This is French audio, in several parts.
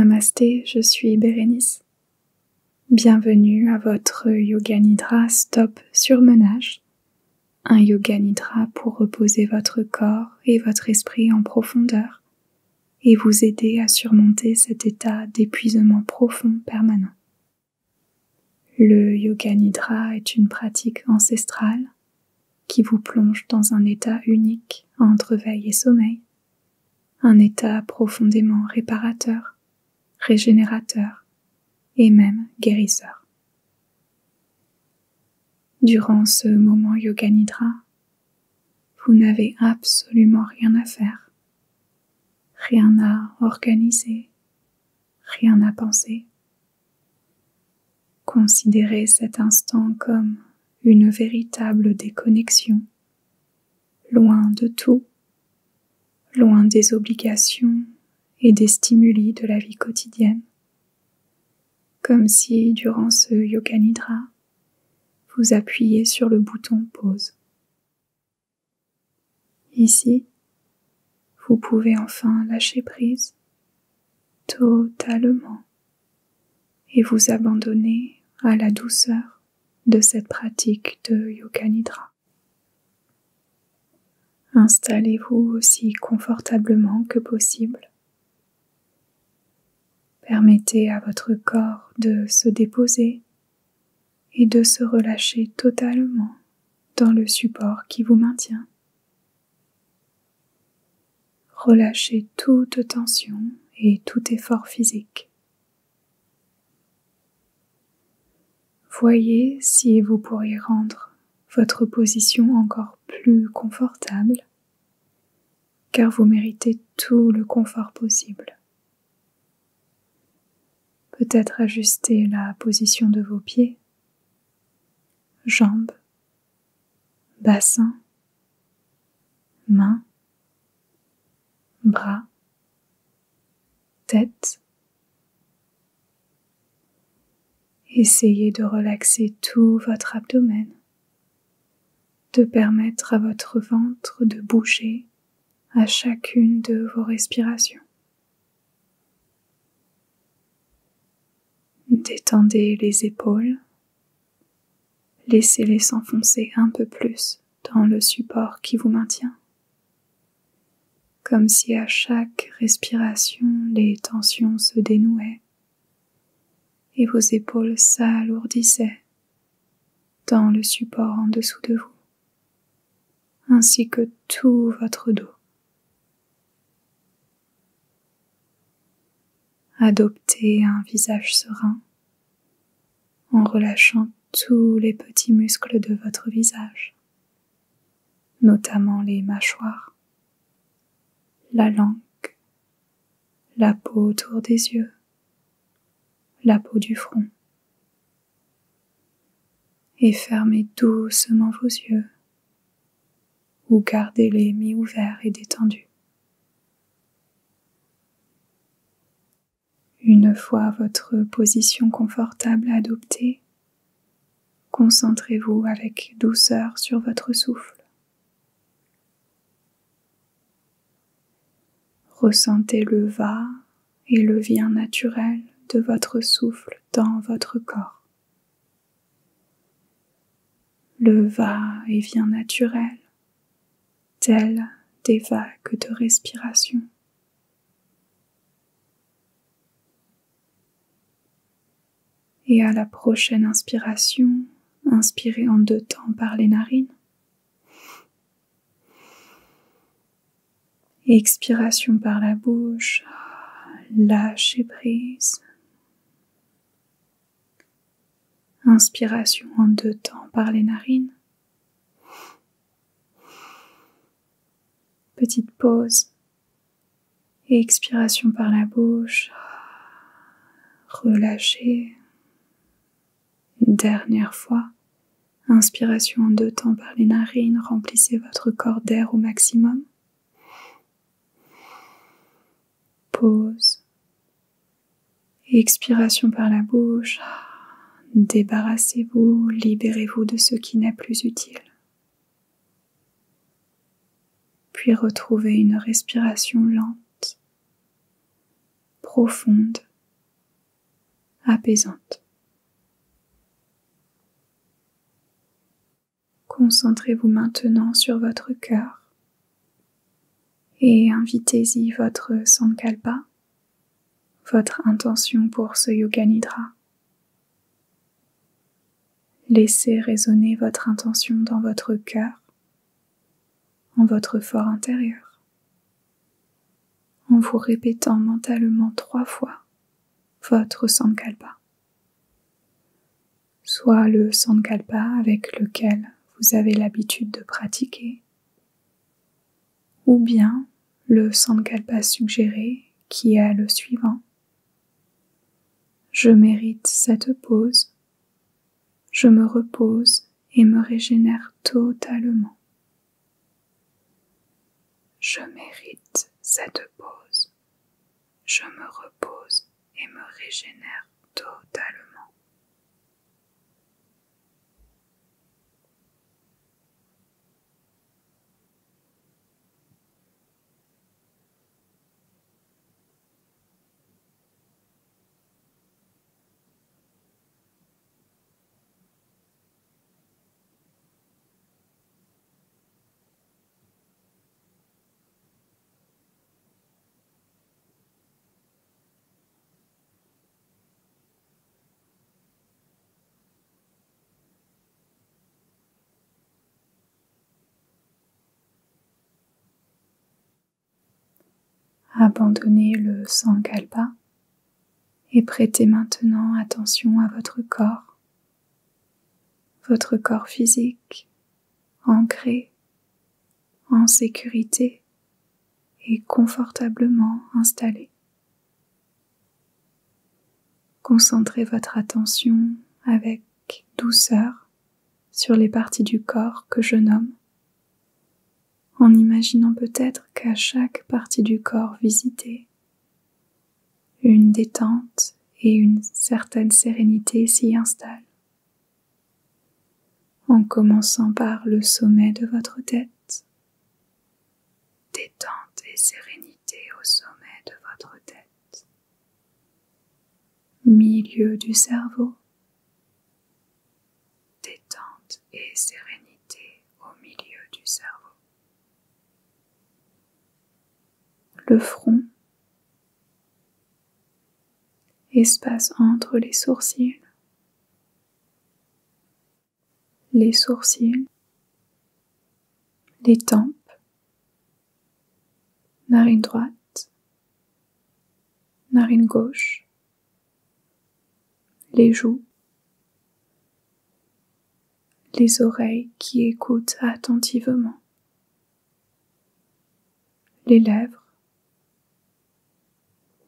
Namasté, je suis Bérénice. Bienvenue à votre Yoga Nidra Stop Surmenage, un Yoga Nidra pour reposer votre corps et votre esprit en profondeur et vous aider à surmonter cet état d'épuisement profond permanent. Le Yoga Nidra est une pratique ancestrale qui vous plonge dans un état unique entre veille et sommeil, un état profondément réparateur, régénérateur et même guérisseur. Durant ce moment Yoga Nidra, vous n'avez absolument rien à faire, rien à organiser, rien à penser. Considérez cet instant comme une véritable déconnexion, loin de tout, loin des obligations et des stimuli de la vie quotidienne, comme si durant ce Yoga Nidra, vous appuyez sur le bouton pause. Ici, vous pouvez enfin lâcher prise totalement et vous abandonner à la douceur de cette pratique de Yoga Nidra. Installez-vous aussi confortablement que possible. Permettez à votre corps de se déposer et de se relâcher totalement dans le support qui vous maintient. Relâchez toute tension et tout effort physique. Voyez si vous pourriez rendre votre position encore plus confortable, car vous méritez tout le confort possible. Peut-être ajuster la position de vos pieds, jambes, bassin, mains, bras, tête. Essayez de relaxer tout votre abdomen, de permettre à votre ventre de bouger à chacune de vos respirations. Détendez les épaules, laissez-les s'enfoncer un peu plus dans le support qui vous maintient, comme si à chaque respiration les tensions se dénouaient et vos épaules s'alourdissaient dans le support en dessous de vous, ainsi que tout votre dos. Adoptez un visage serein en relâchant tous les petits muscles de votre visage, notamment les mâchoires, la langue, la peau autour des yeux, la peau du front. Et fermez doucement vos yeux ou gardez-les mi-ouverts et détendus. Une fois votre position confortable adoptée, concentrez-vous avec douceur sur votre souffle. Ressentez le va et le vient naturel de votre souffle dans votre corps. Le va et vient naturel, tel des vagues de respiration. Et à la prochaine inspiration, inspirez en 2 temps par les narines. Expiration par la bouche, lâchez prise. Inspiration en 2 temps par les narines. Petite pause. Expiration par la bouche. Relâchez. Dernière fois. Inspiration en 2 temps par les narines. Remplissez votre corps d'air au maximum. Pause. Expiration par la bouche. Débarrassez-vous, libérez-vous de ce qui n'est plus utile. Puis retrouvez une respiration lente, profonde apaisante. Concentrez-vous maintenant sur votre cœur et invitez-y votre Sankalpa, votre intention pour ce Yoga Nidra. Laissez résonner votre intention dans votre cœur, en votre fort intérieur, en vous répétant mentalement 3 fois votre Sankalpa. Soit le Sankalpa avec lequel vous avez l'habitude de pratiquer, ou bien le Sankalpa suggéré qui est le suivant. Je mérite cette pause, je me repose et me régénère totalement. Je mérite cette pause, je me repose et me régénère totalement. Abandonnez le Sankalpa et prêtez maintenant attention à votre corps physique, ancré, en sécurité et confortablement installé. Concentrez votre attention avec douceur sur les parties du corps que je nomme, en imaginant peut-être qu'à chaque partie du corps visitée, une détente et une certaine sérénité s'y installent, en commençant par le sommet de votre tête. Détente et sérénité au sommet de votre tête. Milieu du cerveau. Détente et sérénité au milieu du cerveau. Le front. Espace entre les sourcils. Les sourcils. Les tempes. Narine droite. Narine gauche. Les joues. Les oreilles qui écoutent attentivement. Les lèvres.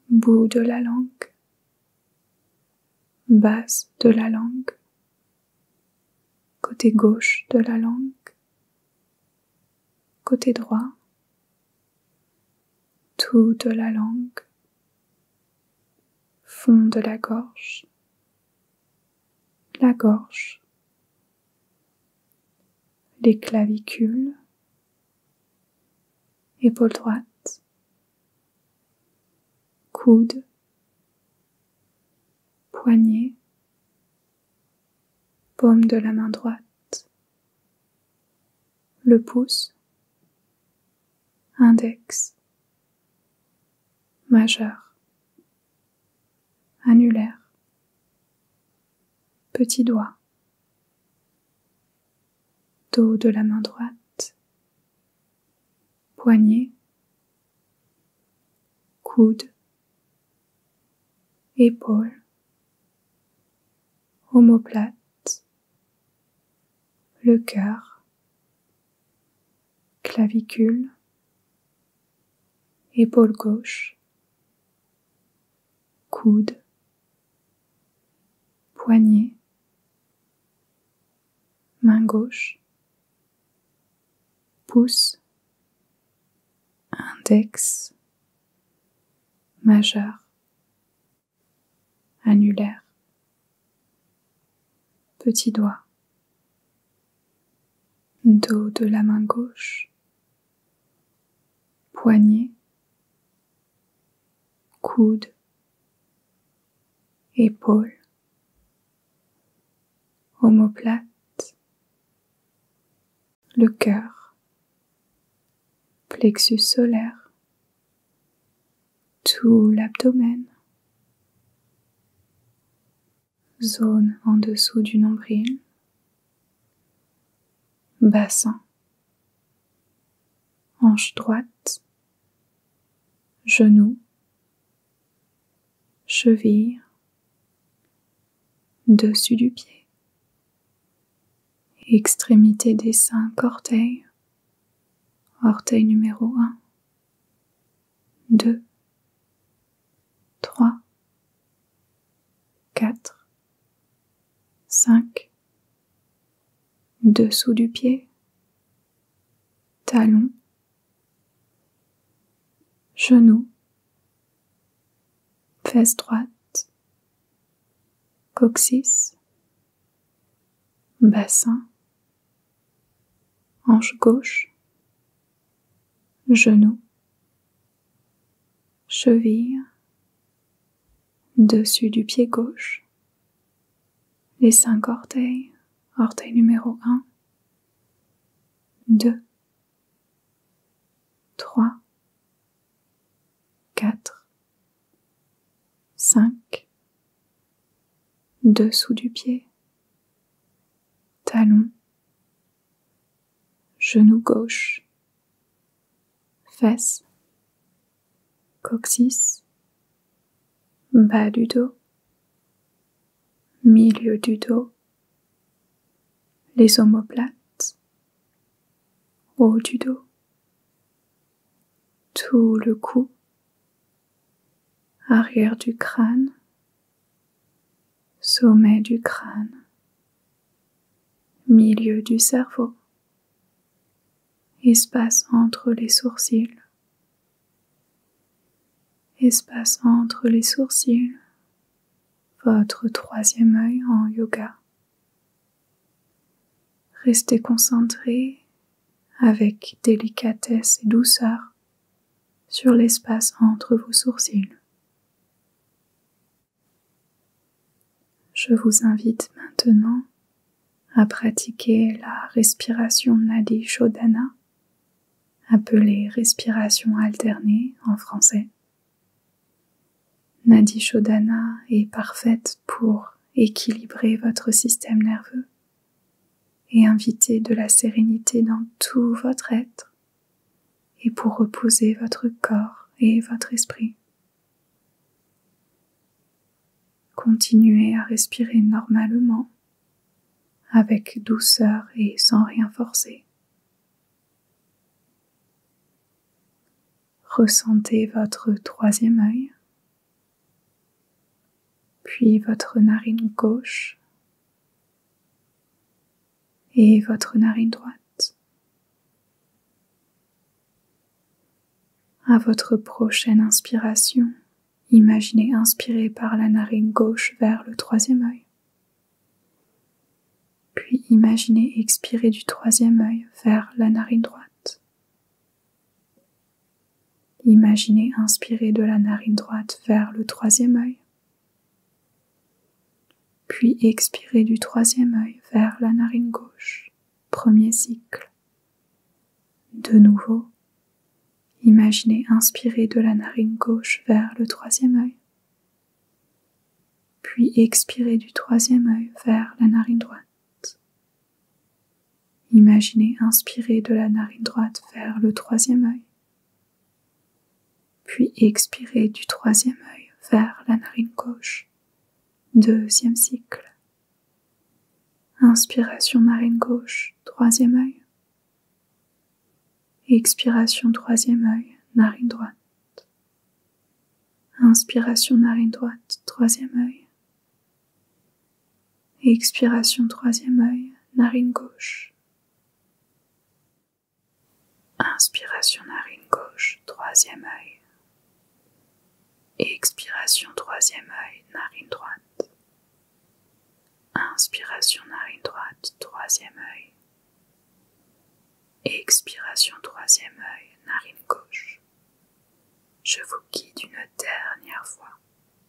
Bout de la langue. Base de la langue. Côté gauche de la langue. Côté droit. Tout de la langue. Fond de la gorge. La gorge. Les clavicules. Épaule droite. Coude. Poignet. Paume de la main droite. Le pouce. Index. Majeur. Annulaire. Petit doigt. Dos de la main droite. Poignet. Coude. Épaule. Omoplate. Le cœur. Clavicule. Épaule gauche. Coude. Poignet. Main gauche. Pouce. Index. Majeur. Annulaire. Petit doigt. Dos de la main gauche. Poignet. Coude. épaules, omoplate, le cœur, plexus solaire, tout l'abdomen, zone en dessous du nombril, bassin, hanche droite, genou, cheville, dessus du pied, extrémité des 5 orteils, orteil numéro 1, 2, 3, 4, 5, dessous du pied, talon, genou, fesse droite, coccyx, bassin, hanche gauche, genou, cheville, dessus du pied gauche, les 5 orteils, orteil numéro 1, 2, 3, 4, 5, dessous du pied, talon, genou gauche, fesse, coccyx, bas du dos, milieu du dos, les omoplates, haut du dos, tout le cou, arrière du crâne, sommet du crâne, milieu du cerveau, espace entre les sourcils, espace entre les sourcils, votre 3e œil en yoga. Restez concentré avec délicatesse et douceur sur l'espace entre vos sourcils. Je vous invite maintenant à pratiquer la respiration Nadi Shodhana, appelée respiration alternée en français. Nadi Shodhana est parfaite pour équilibrer votre système nerveux et inviter de la sérénité dans tout votre être et pour reposer votre corps et votre esprit. Continuez à respirer normalement, avec douceur et sans rien forcer. Ressentez votre 3e œil, puis votre narine gauche et votre narine droite. À votre prochaine inspiration, imaginez inspirer par la narine gauche vers le 3e œil. Puis imaginez expirer du 3e œil vers la narine droite. Imaginez inspirer de la narine droite vers le 3e œil. Puis expirez du 3e œil vers la narine gauche. Premier cycle. De nouveau, imaginez inspirer de la narine gauche vers le 3e œil. Puis expirez du 3e œil vers la narine droite. Imaginez inspirer de la narine droite vers le 3e œil. Puis expirez du 3e œil vers la narine gauche. 2e cycle. Inspiration narine gauche, 3e œil. Expiration 3e œil, narine droite. Inspiration narine droite, 3e œil. Expiration 3e œil, narine gauche. Inspiration narine gauche, 3e œil. Expiration 3e œil, narine droite. Inspiration narine droite, 3e œil. Expiration 3e œil, narine gauche. Je vous guide une dernière fois.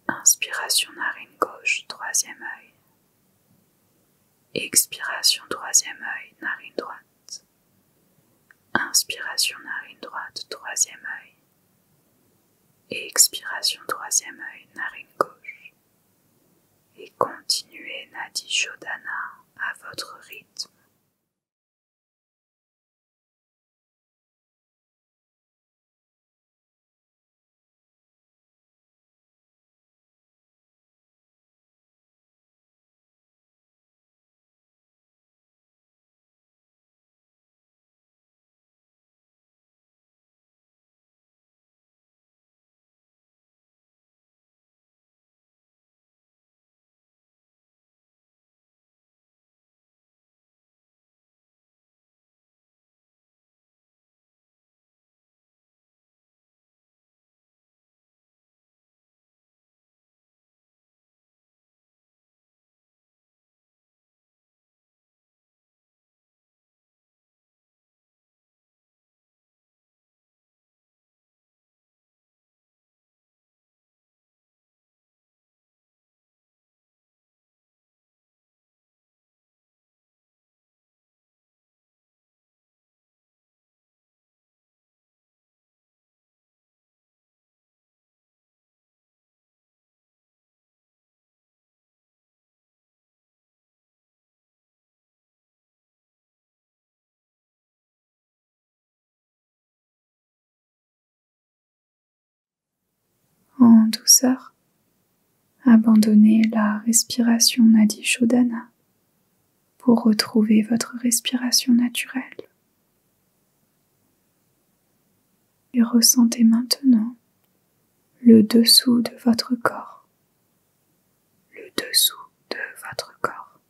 Inspiration narine gauche, troisième œil. Expiration troisième œil, narine droite. Inspiration narine droite, troisième œil. Expiration troisième œil, narine gauche. Et continuez Nadi Shodhana à votre rythme. En douceur, abandonnez la respiration Nadi Shodhana pour retrouver votre respiration naturelle. Et ressentez maintenant le dessous de votre corps, le dessous de votre corps.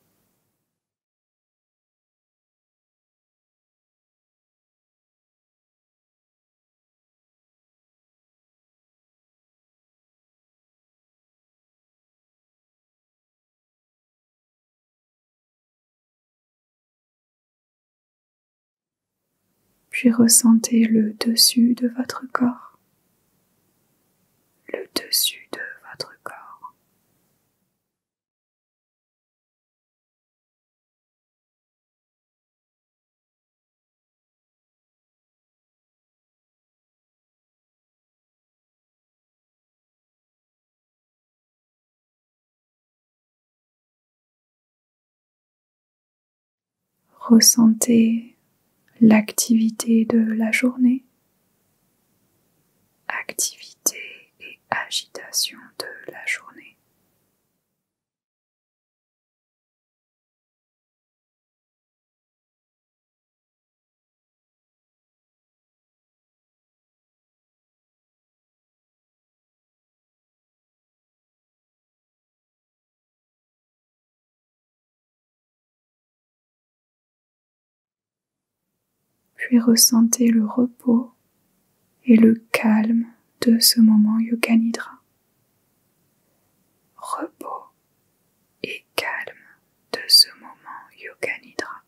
Puis ressentez le dessus de votre corps, le dessus de votre corps. Ressentez l'activité de la journée, activité et agitation de la journée. Puis ressentez le repos et le calme de ce moment Yoga Nidra. Repos et calme de ce moment Yoga Nidra.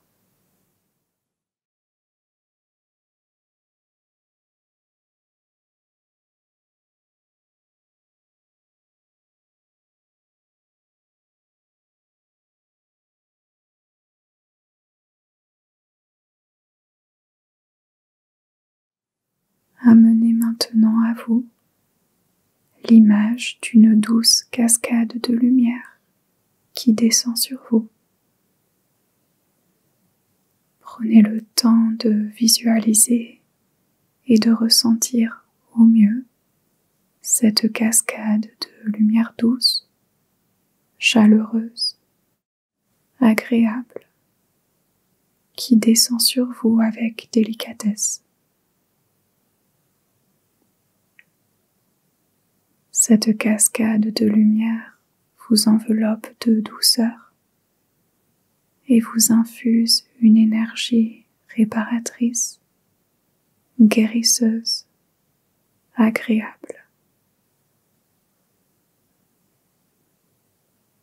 Amenez maintenant à vous l'image d'une douce cascade de lumière qui descend sur vous. Prenez le temps de visualiser et de ressentir au mieux cette cascade de lumière douce, chaleureuse, agréable, qui descend sur vous avec délicatesse. Cette cascade de lumière vous enveloppe de douceur et vous infuse une énergie réparatrice, guérisseuse, agréable.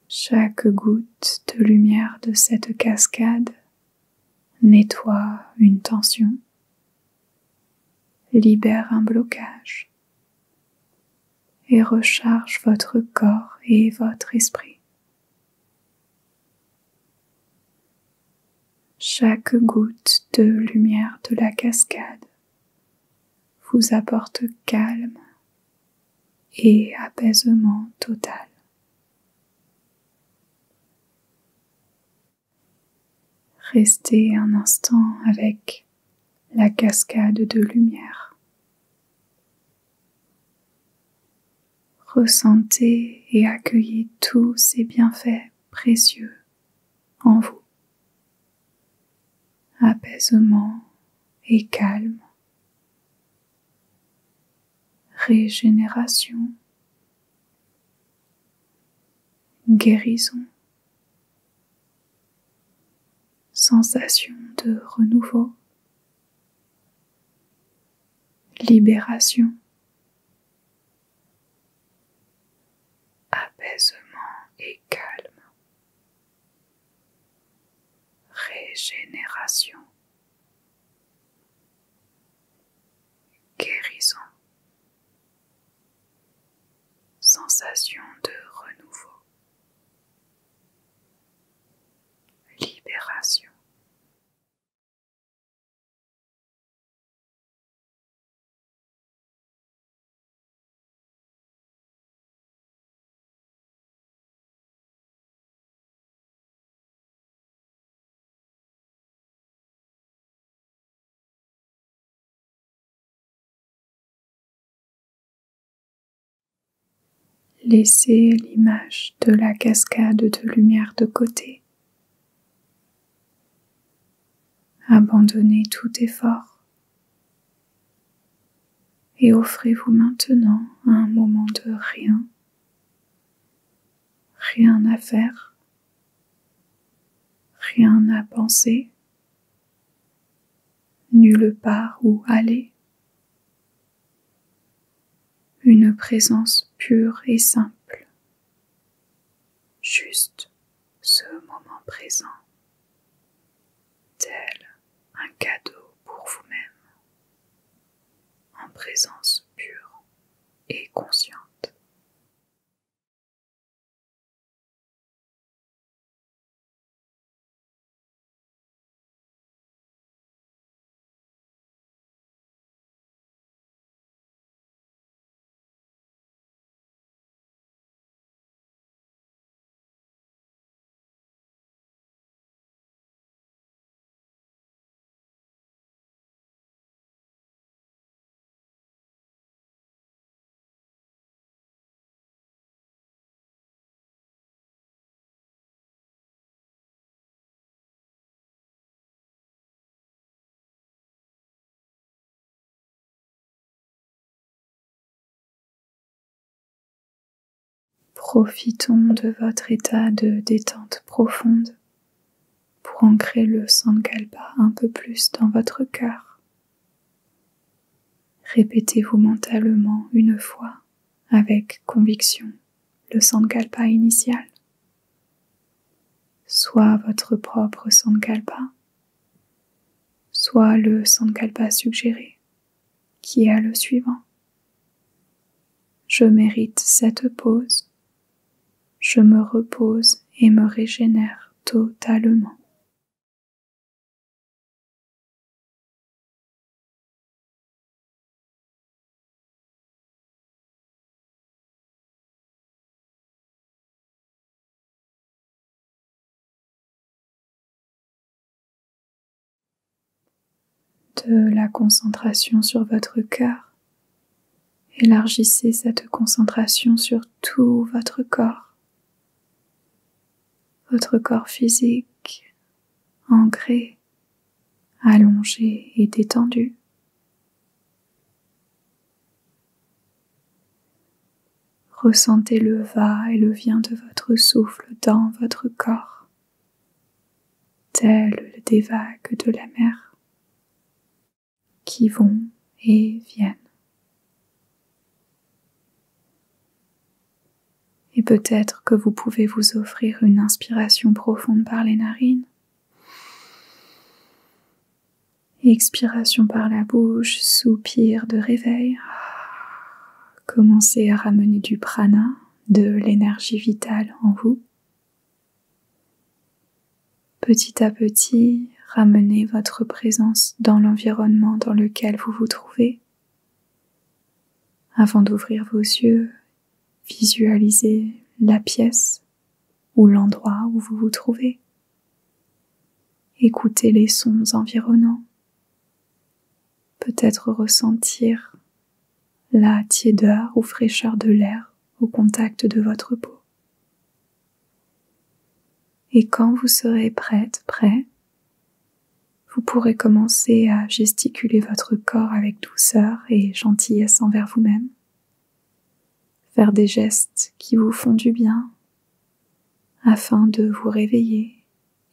Chaque goutte de lumière de cette cascade nettoie une tension, libère un blocage et recharge votre corps et votre esprit. Chaque goutte de lumière de la cascade vous apporte calme et apaisement total. Restez un instant avec la cascade de lumière. Ressentez et accueillez tous ces bienfaits précieux en vous. Apaisement et calme, régénération, guérison, sensation de renouveau, libération, apaisement et calme, régénération, guérison, sensation de renouveau, libération. Laissez l'image de la cascade de lumière de côté. Abandonnez tout effort et offrez-vous maintenant un moment de rien, rien à faire, rien à penser, nulle part où aller. Une présence pure et simple, juste ce moment présent, tel un cadeau pour vous-même, en présence pure et consciente. Profitons de votre état de détente profonde pour ancrer le Sankalpa un peu plus dans votre cœur. Répétez-vous mentalement une fois, avec conviction, le Sankalpa initial, soit votre propre Sankalpa, soit le Sankalpa suggéré, qui est le suivant. Je mérite cette pause. Je me repose et me régénère totalement. De la concentration sur votre cœur, élargissez cette concentration sur tout votre corps physique, ancré, allongé et détendu. Ressentez le va et le vient de votre souffle dans votre corps, tel des vagues de la mer qui vont et viennent. Et peut-être que vous pouvez vous offrir une inspiration profonde par les narines, expiration par la bouche, soupir de réveil, Commencez à ramener du prana, de l'énergie vitale en vous. Petit à petit, ramenez votre présence dans l'environnement dans lequel vous vous trouvez. Avant d'ouvrir vos yeux, visualisez la pièce ou l'endroit où vous vous trouvez. Écoutez les sons environnants. Peut-être ressentir la tiédeur ou fraîcheur de l'air au contact de votre peau. Et quand vous serez prêt, vous pourrez commencer à gesticuler votre corps avec douceur et gentillesse envers vous-même. Faire des gestes qui vous font du bien afin de vous réveiller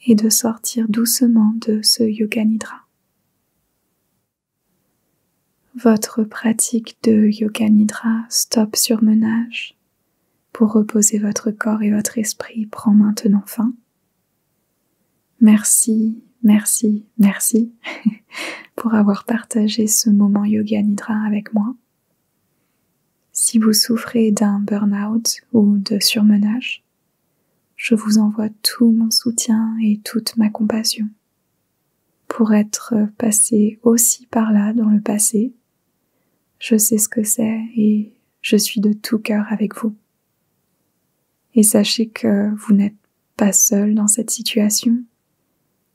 et de sortir doucement de ce yoga nidra. Votre pratique de yoga nidra stop surmenage pour reposer votre corps et votre esprit prend maintenant fin. Merci pour avoir partagé ce moment yoga nidra avec moi. Si vous souffrez d'un burn-out ou de surmenage, je vous envoie tout mon soutien et toute ma compassion. Pour être passé aussi par là dans le passé, je sais ce que c'est et je suis de tout cœur avec vous. Et sachez que vous n'êtes pas seul dans cette situation,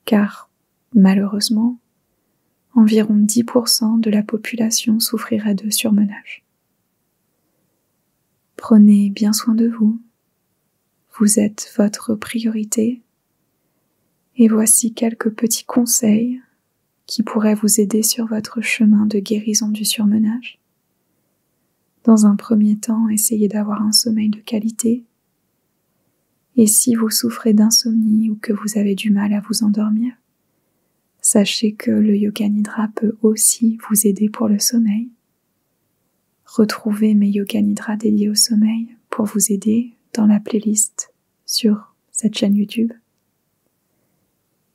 car malheureusement, environ 10% de la population souffrirait de surmenage. Prenez bien soin de vous. Vous êtes votre priorité. Et voici quelques petits conseils qui pourraient vous aider sur votre chemin de guérison du surmenage. Dans un premier temps, essayez d'avoir un sommeil de qualité. Et si vous souffrez d'insomnie ou que vous avez du mal à vous endormir, sachez que le yoga nidra peut aussi vous aider pour le sommeil. Retrouvez mes yoga nidra dédiés au sommeil pour vous aider dans la playlist sur cette chaîne YouTube.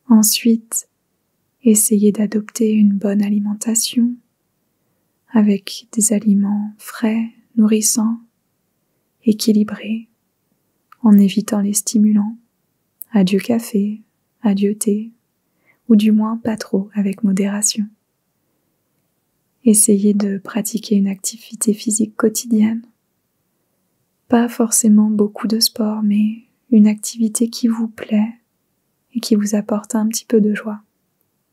Ensuite, essayez d'adopter une bonne alimentation avec des aliments frais, nourrissants, équilibrés, en évitant les stimulants, adieu café, adieu thé, ou du moins pas trop avec modération. Essayez de pratiquer une activité physique quotidienne. Pas forcément beaucoup de sport, mais une activité qui vous plaît et qui vous apporte un petit peu de joie.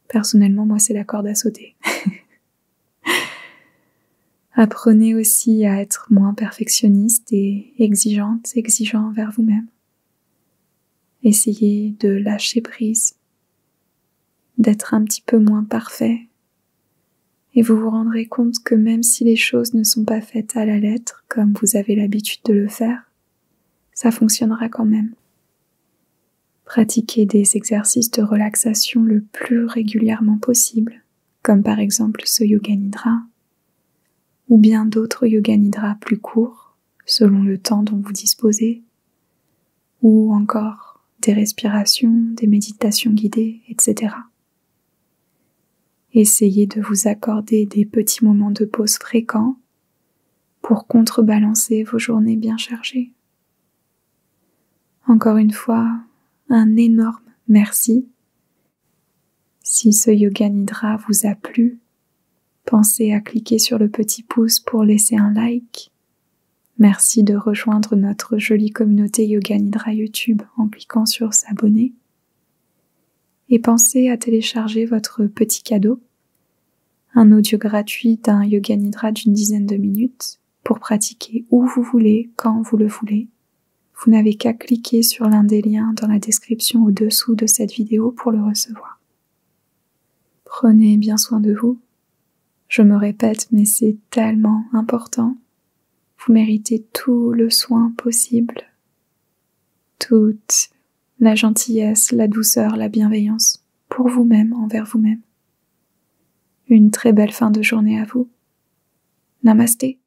Personnellement, moi, c'est la corde à sauter. Apprenez aussi à être moins perfectionniste et exigeant envers vous-même. Essayez de lâcher prise, d'être un petit peu moins parfait, et vous vous rendrez compte que même si les choses ne sont pas faites à la lettre, comme vous avez l'habitude de le faire, ça fonctionnera quand même. Pratiquez des exercices de relaxation le plus régulièrement possible, comme par exemple ce yoga nidra, ou bien d'autres yoga nidra plus courts, selon le temps dont vous disposez, ou encore des respirations, des méditations guidées, etc. Essayez de vous accorder des petits moments de pause fréquents pour contrebalancer vos journées bien chargées. Encore une fois, un énorme merci. Si ce yoga nidra vous a plu, pensez à cliquer sur le petit pouce pour laisser un like. Merci de rejoindre notre jolie communauté Yoga Nidra YouTube en cliquant sur s'abonner. Et pensez à télécharger votre petit cadeau, un audio gratuit d'un Yoga Nidra d'une dizaine de minutes pour pratiquer où vous voulez, quand vous le voulez. Vous n'avez qu'à cliquer sur l'un des liens dans la description au-dessous de cette vidéo pour le recevoir. Prenez bien soin de vous. Je me répète, mais c'est tellement important. Vous méritez tout le soin possible, toute la gentillesse, la douceur, la bienveillance pour vous-même, envers vous-même. Une très belle fin de journée à vous. Namasté.